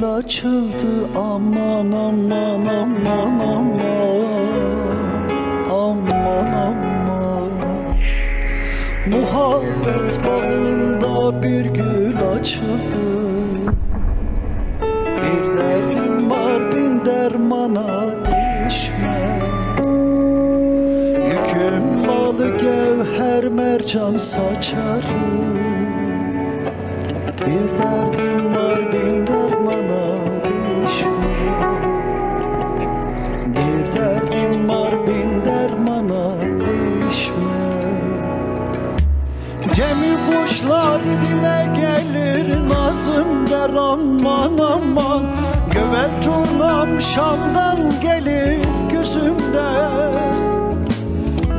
açıldı, aman aman aman aman, aman aman. Muhabbet bağında bir gül açıldı. Bir derdim var bin dermana değişme. Yüküm lalı gevher mercan saçarım. Bir derdim var bin dermana değişme. Bir derdim var bin dermana değişme. Cemil kuşlar dile gelir, nazım der aman aman. Göbek turnam Şam'dan gelir gözümde.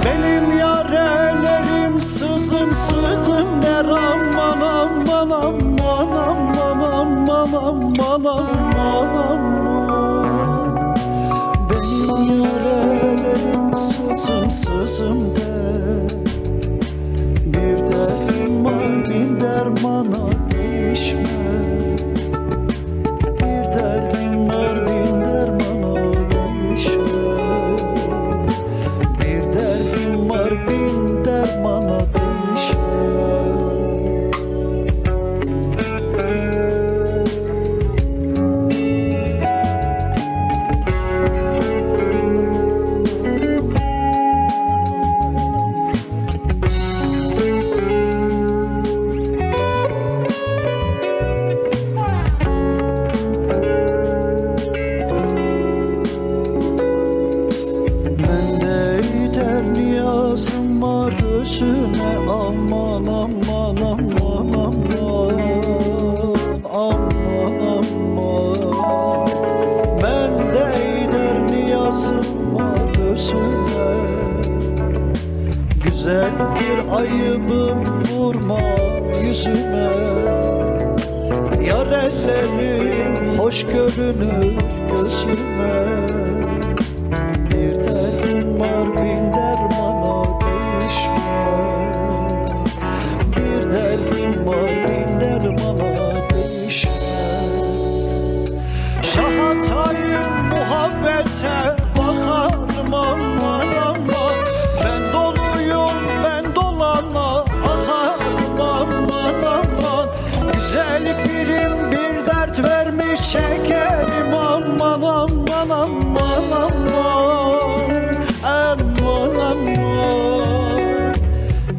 Benim yarelerim sızım sızım der aman aman aman aman aman aman aman aman. Benim yarelerim sızım sızım der. Bir derdim var bin dermana değişme. Bir derdim var bin dermana değişme. Bir derdim var bin dermana değişme. Niyazım var özüne, aman aman aman aman, aman aman. Bende gider niyazım var özüne. Güzel bir ayıbım vurma yüzüme. Yar ellerim hoş görünür gözüme. Bir derdim var bin dermana değişme. Bir derdim var bin dermana değişme. Şahatayım muhabbete bakarım aman aman. Ben doluyum ben dolana akarım aman aman. Güzel birim bir dert vermiş şekerim aman aman aman aman. Aman aman.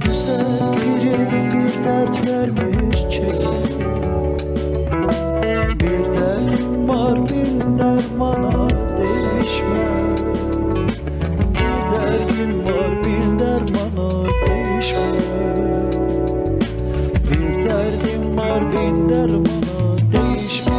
Güzel birim bir dert vermiş çekerim. Bir derdim var bin dermana değişme. Bir derdim var bin dermana değişme. Bir derdim var bin dermana değişme.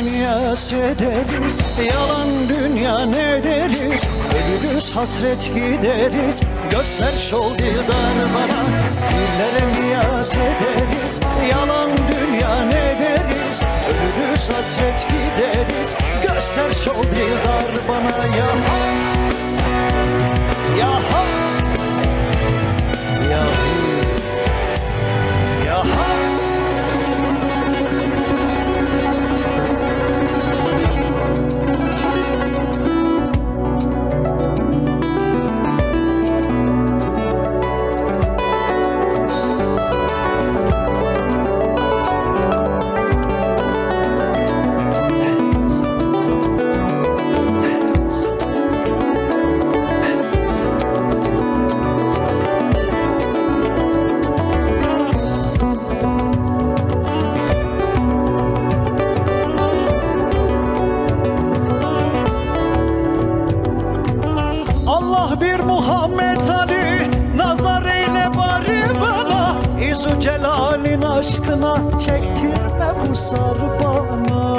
Niyaz ederiz, yalan dünya ne deriz? Ölürüz hasret gideriz, göster şol dildar bana. Dillere niyaz ederiz, yalan dünya ne deriz? Ölürüz hasret gideriz, göster şol dildar bana. Ya hak, ya hak, ya hak, ya hak. Allah bir Muhammed Ali, nazar eyle bari bana. İzü celalin aşkına çektirme bu sar bana.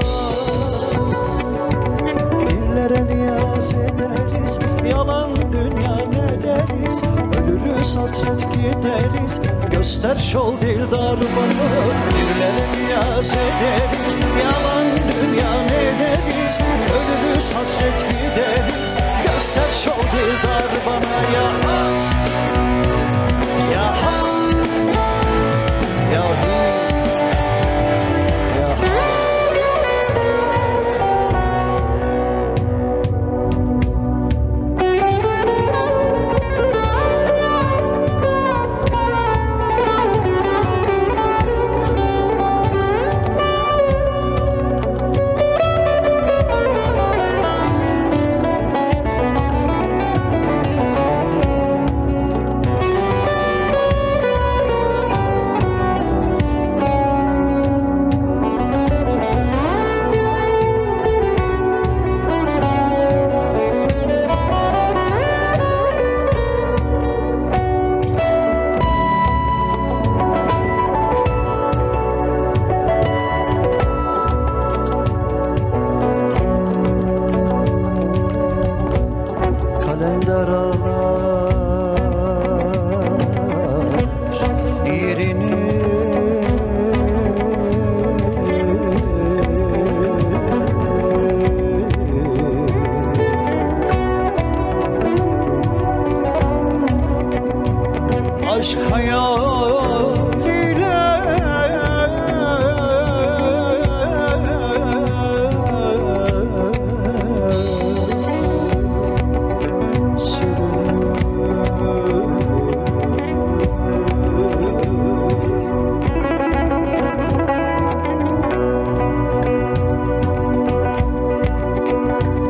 Dillere niyaz niyaz ederiz. Yalan dünya ne deriz? Ölürüz hasret gideriz. Göster şol dildar bana, birlere niyaz ederiz. Yalan dünya ne deriz? Ölürüz hasret gideriz. Göster şol dildar bana. Ya ya ya kalender ağlar yerini. Aşk hayaliyle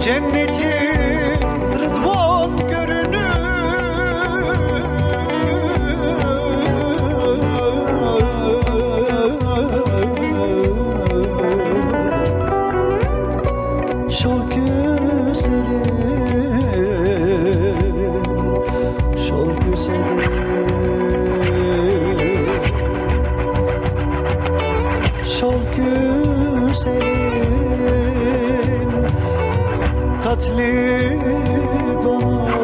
cenneti rıdvan görünür. Şol güzelim, şol güzelim, şol güzelim, katli bana.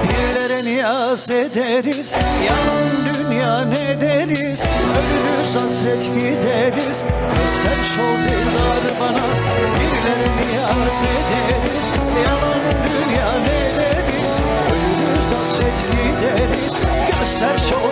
Birlere niyaz ederiz, yalan dünya ne deriz? Ölürüz hasret gideriz. Göster şol dildar bana, birlere niyaz ederiz. Yalan dünya ne deriz? Ölürüz hasret gideriz. Göster şol